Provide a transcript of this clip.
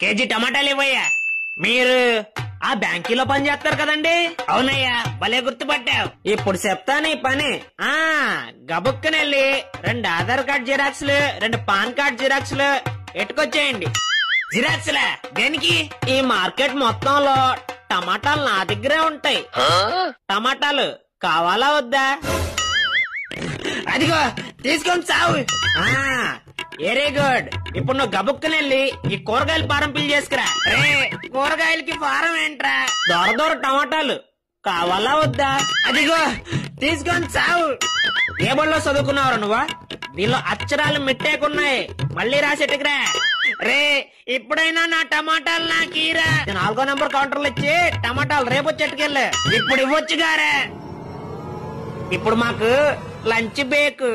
KG టమాటాలు ఇవ్వయ్యా. మీరు ఆ బ్యాంకీలో పని చేస్తారు కదండి? అవునయ్యా, భలే గుర్తుపట్టావు. ఇప్పుడు చెప్తాను ఈ పని. గబుక్కనెళ్ళి 2 ఆధార్ కార్డ్ జిరాక్స్లు, 2 పాన్ కార్డ్ జిరాక్స్లు ఎట్టుకొచ్చేయండి. జిరాక్స్లా దేనికి? ఈ మార్కెట్ మొత్తంలో టమాటాలు నా దగ్గరే ఉంటాయి. టమాటాలు కావాలా వద్దా? అదిగో తీసుకొని చావు. Very good. ఇప్పుడు నువ్వు గబుక్కనెళ్ళి ఈ కూరగాయల ఫారం ఫిల్ చేసుకురా. కూరగాయలకి ఫారం ఏంట్రా? దొర టమాటాలు కావాలా వద్దా? అదిగో తీసుకొని చావు. ఏ బడిలో చదువుకున్నావురా నువ్వా? దీనిలో అక్షరాలు మిట్టేకున్నాయి, మళ్ళీ రాసేట్టుకురా. ఇప్పుడైనా నా టమాటాలు నాకీరా. 4వ నెంబర్ కౌంటర్లు ఇచ్చి టమాటాలు రేపు వచ్చేట్టుకెళ్ళి. ఇప్పుడు ఇవ్వచ్చు గారే. ఇప్పుడు మాకు లంచ్ బేక్.